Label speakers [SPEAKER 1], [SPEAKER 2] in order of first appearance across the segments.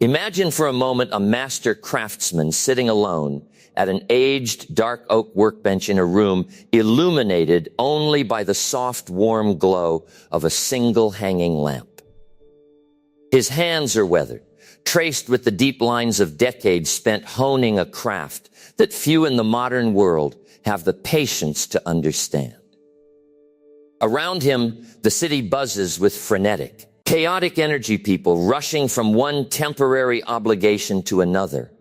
[SPEAKER 1] Imagine for a moment a master craftsman sitting alone at an aged dark oak workbench in a room illuminated only by the soft, warm glow of a single hanging lamp. His hands are weathered, traced with the deep lines of decades spent honing a craft that few in the modern world have the patience to understand. Around him, the city buzzes with frenetic, chaotic energy people rushing from one temporary obligation to another,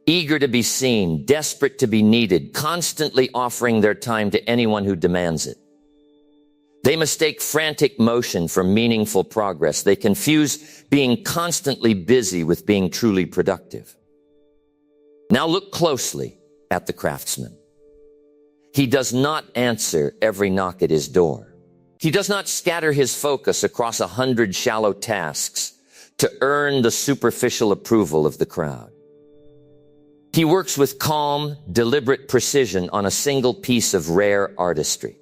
[SPEAKER 1] eager to be seen, desperate to be needed, constantly offering their time to anyone who demands it. They mistake frantic motion for meaningful progress. They confuse being constantly busy with being truly productive. Now look closely at the craftsman. He does not answer every knock at his door. He does not scatter his focus across 100 shallow tasks to earn the superficial approval of the crowd. He works with calm, deliberate precision on a single piece of rare artistry.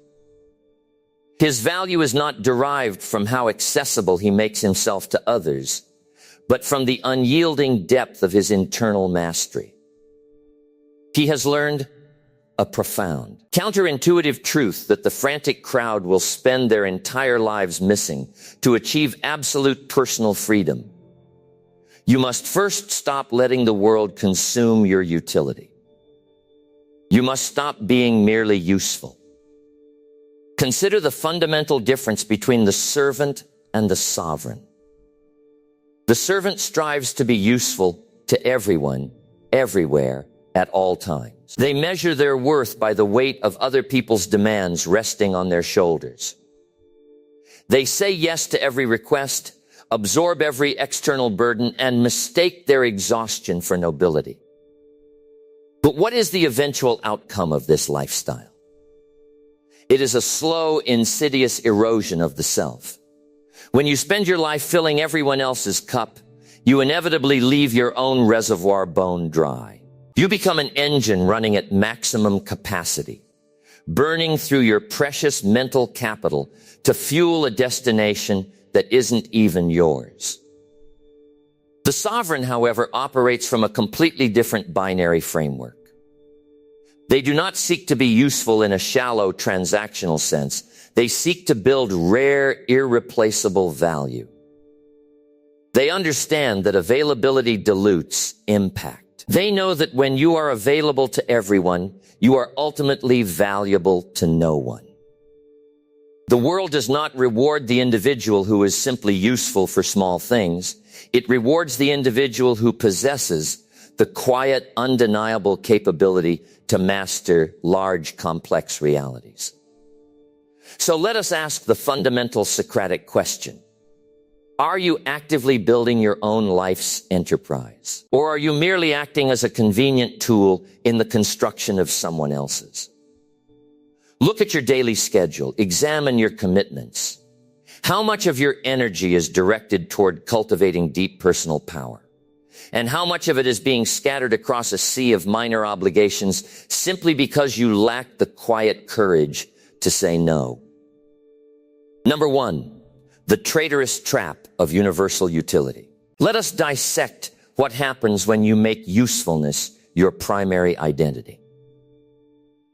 [SPEAKER 1] His value is not derived from how accessible he makes himself to others, but from the unyielding depth of his internal mastery. He has learned a profound, counterintuitive truth that the frantic crowd will spend their entire lives missing to achieve absolute personal freedom. You must first stop letting the world consume your utility. You must stop being merely useful. Consider the fundamental difference between the servant and the sovereign. The servant strives to be useful to everyone, everywhere, at all times. They measure their worth by the weight of other people's demands resting on their shoulders. They say yes to every request, absorb every external burden, and mistake their exhaustion for nobility. But what is the eventual outcome of this lifestyle? It is a slow, insidious erosion of the self. When you spend your life filling everyone else's cup, you inevitably leave your own reservoir bone dry. You become an engine running at maximum capacity, burning through your precious mental capital to fuel a destination that isn't even yours. The sovereign, however, operates from a completely different binary framework. They do not seek to be useful in a shallow transactional sense. They seek to build rare, irreplaceable value. They understand that availability dilutes impact. They know that when you are available to everyone, you are ultimately valuable to no one. The world does not reward the individual who is simply useful for small things. It rewards the individual who possesses the quiet, undeniable capability to master large, complex realities. So let us ask the fundamental Socratic question. Are you actively building your own life's enterprise? Or are you merely acting as a convenient tool in the construction of someone else's? Look at your daily schedule. Examine your commitments. How much of your energy is directed toward cultivating deep personal power? And how much of it is being scattered across a sea of minor obligations simply because you lack the quiet courage to say no? Number one, the traitorous trap of universal utility. Let us dissect what happens when you make usefulness your primary identity.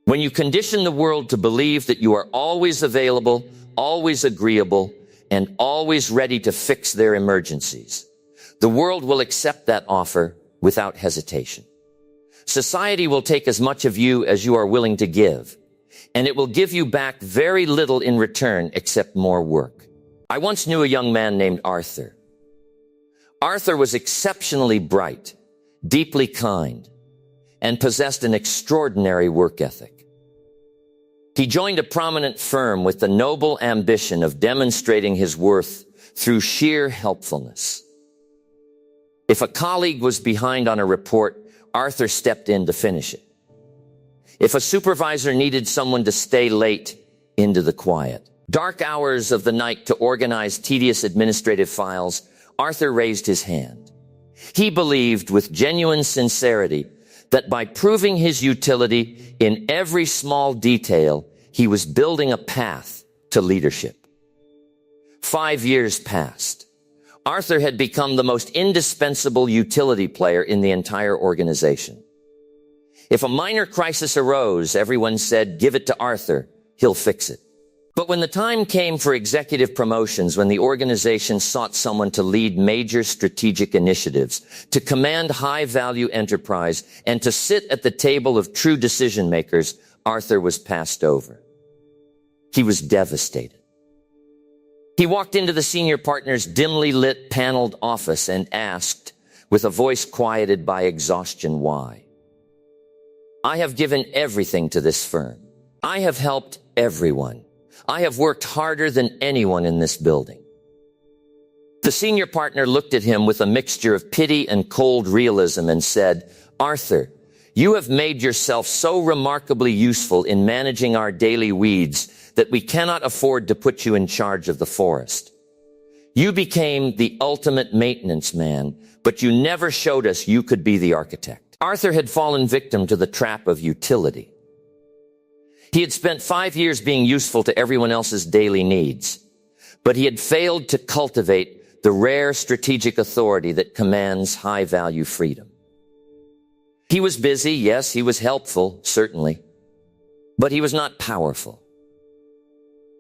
[SPEAKER 1] When you condition the world to believe that you are always available, always agreeable, and always ready to fix their emergencies, the world will accept that offer without hesitation. Society will take as much of you as you are willing to give, and it will give you back very little in return except more work. I once knew a young man named Arthur. Arthur was exceptionally bright, deeply kind, and possessed an extraordinary work ethic. He joined a prominent firm with the noble ambition of demonstrating his worth through sheer helpfulness. If a colleague was behind on a report, Arthur stepped in to finish it. If a supervisor needed someone to stay late, into the quiet. Dark hours of the night to organize tedious administrative files, Arthur raised his hand. He believed with genuine sincerity that by proving his utility in every small detail, he was building a path to leadership. 5 years passed. Arthur had become the most indispensable utility player in the entire organization. If a minor crisis arose, everyone said, "Give it to Arthur, he'll fix it." But when the time came for executive promotions, when the organization sought someone to lead major strategic initiatives, to command high-value enterprise, and to sit at the table of true decision makers, Arthur was passed over. He was devastated. He walked into the senior partner's dimly lit paneled office and asked, with a voice quieted by exhaustion, why? "I have given everything to this firm. I have helped everyone. I have worked harder than anyone in this building." The senior partner looked at him with a mixture of pity and cold realism and said, "Arthur, you have made yourself so remarkably useful in managing our daily weeds that we cannot afford to put you in charge of the forest. You became the ultimate maintenance man, but you never showed us you could be the architect." Arthur had fallen victim to the trap of utility. He had spent 5 years being useful to everyone else's daily needs, but he had failed to cultivate the rare strategic authority that commands high-value freedom. He was busy, yes, he was helpful, certainly, but he was not powerful.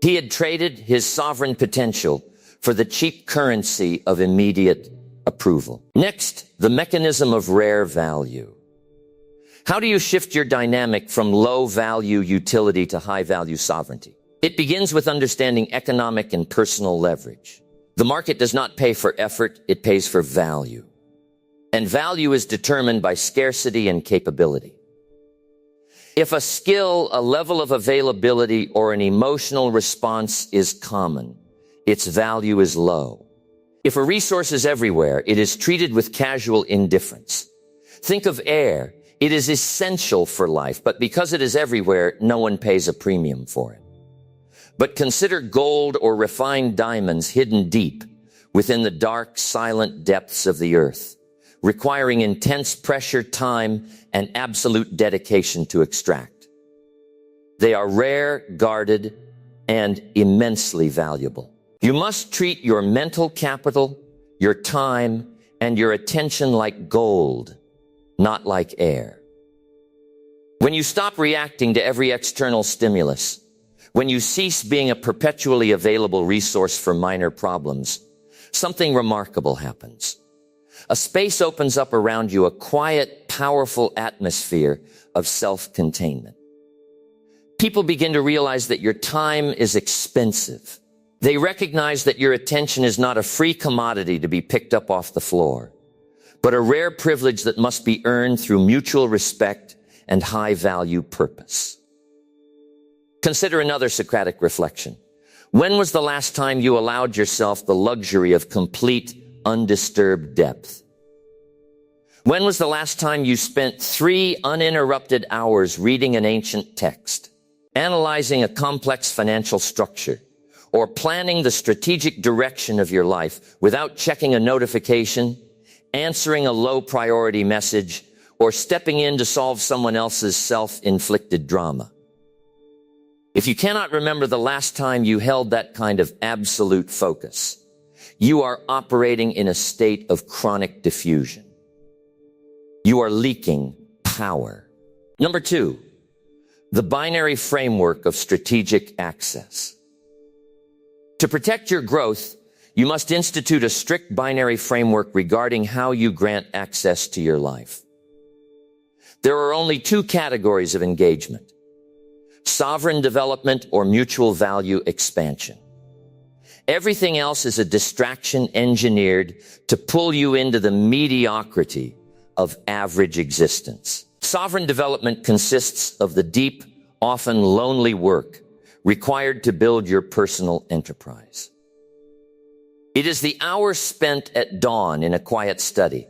[SPEAKER 1] He had traded his sovereign potential for the cheap currency of immediate approval. Next, the mechanism of rare value. How do you shift your dynamic from low-value utility to high-value sovereignty? It begins with understanding economic and personal leverage. The market does not pay for effort, it pays for value. And value is determined by scarcity and capability. If a skill, a level of availability, or an emotional response is common, its value is low. If a resource is everywhere, it is treated with casual indifference. Think of air. It is essential for life, but because it is everywhere, no one pays a premium for it. But consider gold or refined diamonds hidden deep within the dark, silent depths of the earth, requiring intense pressure, time, and absolute dedication to extract. They are rare, guarded, and immensely valuable. You must treat your mental capital, your time, and your attention like gold, not like air. When you stop reacting to every external stimulus, when you cease being a perpetually available resource for minor problems, something remarkable happens. A space opens up around you, a quiet, powerful atmosphere of self-containment. People begin to realize that your time is expensive. They recognize that your attention is not a free commodity to be picked up off the floor, but a rare privilege that must be earned through mutual respect and high-value purpose. Consider another Socratic reflection. When was the last time you allowed yourself the luxury of complete, undisturbed depth? When was the last time you spent 3 uninterrupted hours reading an ancient text, analyzing a complex financial structure, or planning the strategic direction of your life without checking a notification, answering a low-priority message, or stepping in to solve someone else's self-inflicted drama? If you cannot remember the last time you held that kind of absolute focus, you are operating in a state of chronic diffusion. You are leaking power. Number 2, the binary framework of strategic access. To protect your growth, you must institute a strict binary framework regarding how you grant access to your life. There are only 2 categories of engagement: sovereign development or mutual value expansion. Everything else is a distraction engineered to pull you into the mediocrity of average existence. Sovereign development consists of the deep, often lonely work required to build your personal enterprise. It is the hours spent at dawn in a quiet study,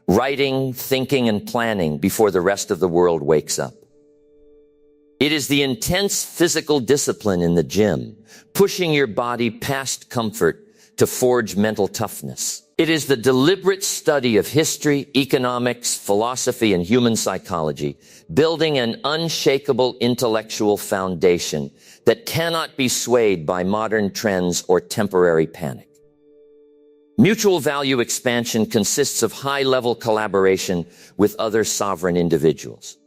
[SPEAKER 1] writing, thinking, and planning before the rest of the world wakes up. It is the intense physical discipline in the gym, pushing your body past comfort to forge mental toughness. It is the deliberate study of history, economics, philosophy, and human psychology, building an unshakable intellectual foundation that cannot be swayed by modern trends or temporary panic. Mutual value expansion consists of high-level collaboration with other sovereign individuals.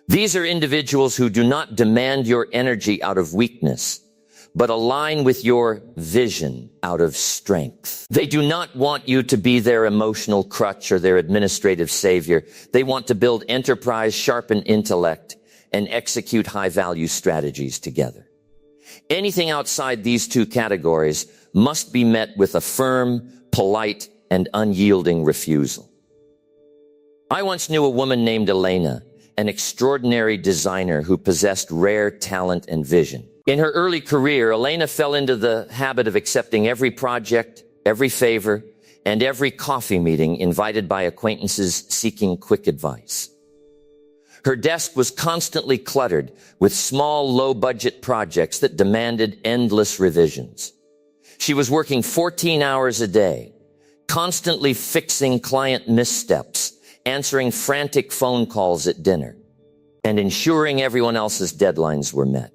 [SPEAKER 1] These are individuals who do not demand your energy out of weakness, but align with your vision out of strength. They do not want you to be their emotional crutch or their administrative savior. They want to build enterprise, sharpen intellect, and execute high-value strategies together. Anything outside these two categories must be met with a firm, polite, and unyielding refusal. I once knew a woman named Elena, an extraordinary designer who possessed rare talent and vision. In her early career, Elena fell into the habit of accepting every project, every favor, and every coffee meeting invited by acquaintances seeking quick advice. Her desk was constantly cluttered with small, low-budget projects that demanded endless revisions. She was working 14 hours a day, constantly fixing client missteps, answering frantic phone calls at dinner, and ensuring everyone else's deadlines were met.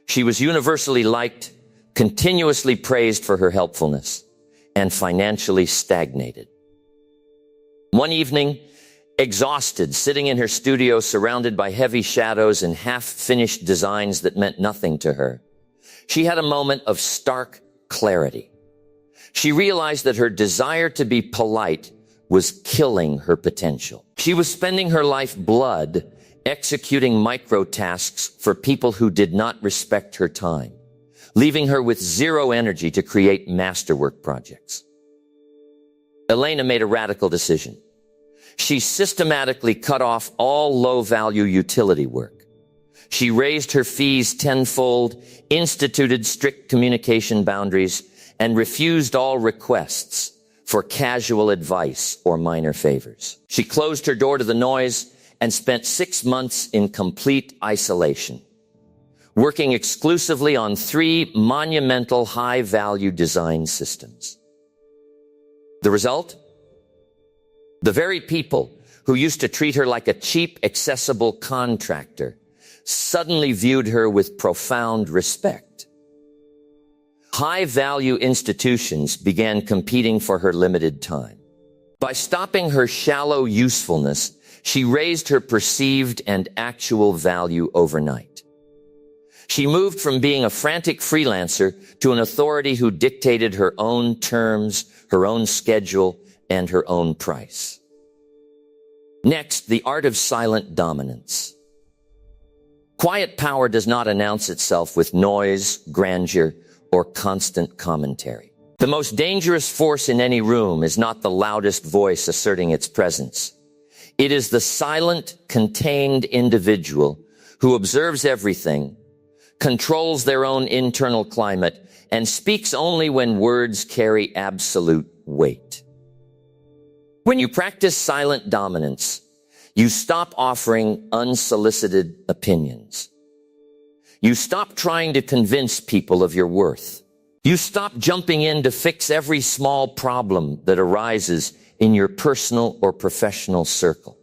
[SPEAKER 1] She was universally liked, continuously praised for her helpfulness, and financially stagnated. One evening, exhausted, sitting in her studio surrounded by heavy shadows and half-finished designs that meant nothing to her, she had a moment of stark clarity. She realized that her desire to be polite was killing her potential. She was spending her lifeblood executing micro-tasks for people who did not respect her time, leaving her with zero energy to create masterwork projects. Elena made a radical decision. She systematically cut off all low-value utility work. She raised her fees tenfold, instituted strict communication boundaries, and refused all requests for casual advice or minor favors. She closed her door to the noise and spent 6 months in complete isolation, working exclusively on 3 monumental high-value design systems. The result? The very people who used to treat her like a cheap, accessible contractor suddenly viewed her with profound respect. High-value institutions began competing for her limited time. By stopping her shallow usefulness, she raised her perceived and actual value overnight. She moved from being a frantic freelancer to an authority who dictated her own terms, her own schedule, and her own price. Next, the art of silent dominance. Quiet power does not announce itself with noise, grandeur, or constant commentary. The most dangerous force in any room is not the loudest voice asserting its presence. It is the silent, contained individual who observes everything, controls their own internal climate, and speaks only when words carry absolute weight. When you practice silent dominance, you stop offering unsolicited opinions. You stop trying to convince people of your worth. You stop jumping in to fix every small problem that arises in your personal or professional circle.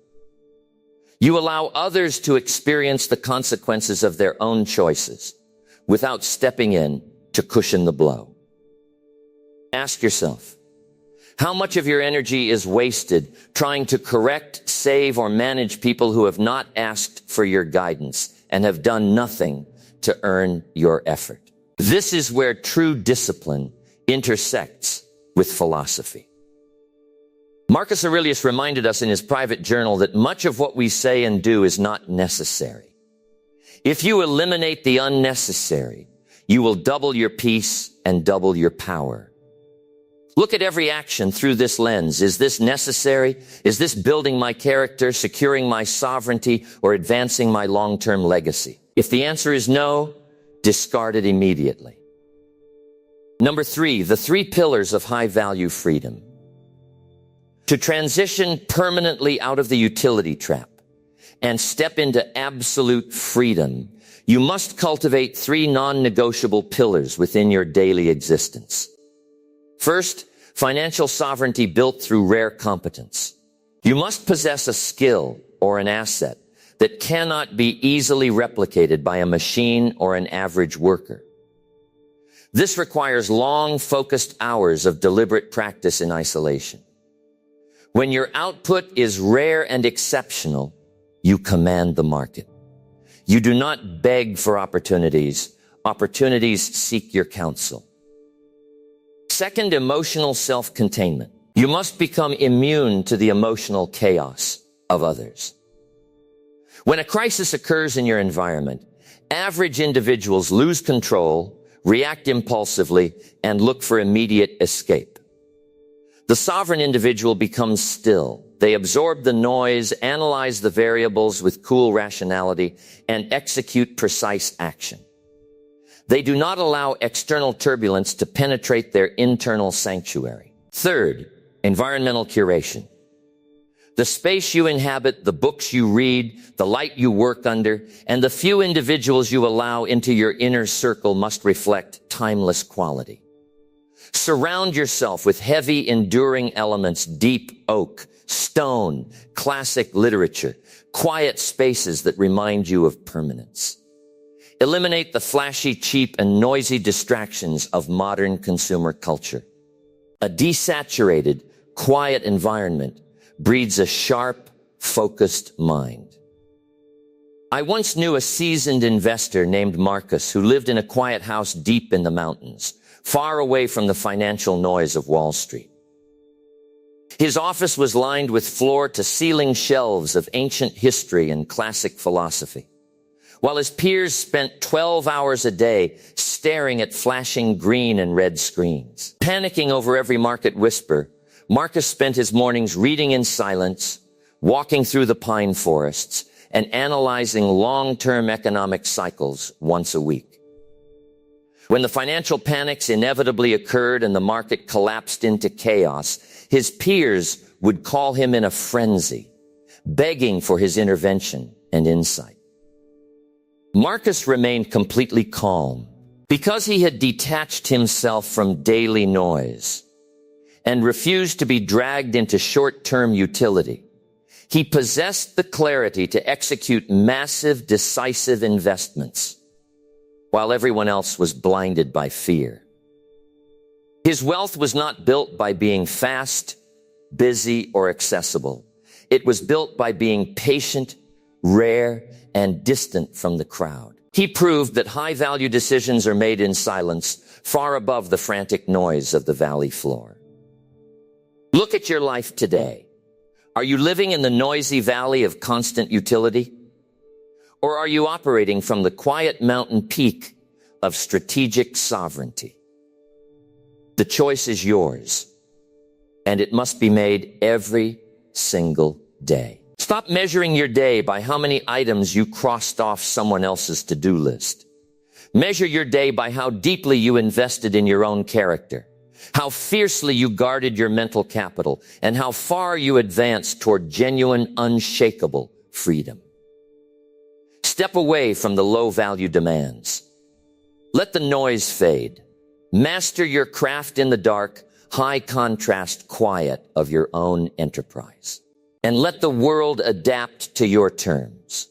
[SPEAKER 1] You allow others to experience the consequences of their own choices without stepping in to cushion the blow. Ask yourself, how much of your energy is wasted trying to correct, save, or manage people who have not asked for your guidance and have done nothing to earn your effort? This is where true discipline intersects with philosophy. Marcus Aurelius reminded us in his private journal that much of what we say and do is not necessary. If you eliminate the unnecessary, you will double your peace and double your power. Look at every action through this lens. Is this necessary? Is this building my character, securing my sovereignty, or advancing my long-term legacy? If the answer is no, discard it immediately. Number 3, the 3 pillars of high-value freedom. To transition permanently out of the utility trap and step into absolute freedom, you must cultivate 3 non-negotiable pillars within your daily existence. First, financial sovereignty built through rare competence. You must possess a skill or an asset that cannot be easily replicated by a machine or an average worker. This requires long, focused hours of deliberate practice in isolation. When your output is rare and exceptional, you command the market. You do not beg for opportunities. Opportunities seek your counsel. Second, emotional self-containment. You must become immune to the emotional chaos of others. When a crisis occurs in your environment, average individuals lose control, react impulsively, and look for immediate escape. The sovereign individual becomes still. They absorb the noise, analyze the variables with cool rationality, and execute precise action. They do not allow external turbulence to penetrate their internal sanctuary. Third, environmental curation. The space you inhabit, the books you read, the light you work under, and the few individuals you allow into your inner circle must reflect timeless quality. Surround yourself with heavy, enduring elements, deep oak, stone, classic literature, quiet spaces that remind you of permanence. Eliminate the flashy, cheap, and noisy distractions of modern consumer culture. A desaturated, quiet environment breeds a sharp, focused mind. I once knew a seasoned investor named Marcus who lived in a quiet house deep in the mountains, far away from the financial noise of Wall Street. His office was lined with floor-to-ceiling shelves of ancient history and classic philosophy, while his peers spent 12 hours a day staring at flashing green and red screens. Panicking over every market whisper, Marcus spent his mornings reading in silence, walking through the pine forests, and analyzing long-term economic cycles once a week. When the financial panics inevitably occurred and the market collapsed into chaos, his peers would call him in a frenzy, begging for his intervention and insight. Marcus remained completely calm because he had detached himself from daily noise and refused to be dragged into short-term utility. He possessed the clarity to execute massive, decisive investments while everyone else was blinded by fear. His wealth was not built by being fast, busy, or accessible. It was built by being patient, rare, and distant from the crowd. He proved that high-value decisions are made in silence, far above the frantic noise of the valley floor. Look at your life today. Are you living in the noisy valley of constant utility? Or are you operating from the quiet mountain peak of strategic sovereignty? The choice is yours, and it must be made every single day. Stop measuring your day by how many items you crossed off someone else's to-do list. Measure your day by how deeply you invested in your own character, how fiercely you guarded your mental capital, and how far you advanced toward genuine, unshakable freedom. Step away from the low-value demands. Let the noise fade. Master your craft in the dark, high-contrast quiet of your own enterprise. And let the world adapt to your terms.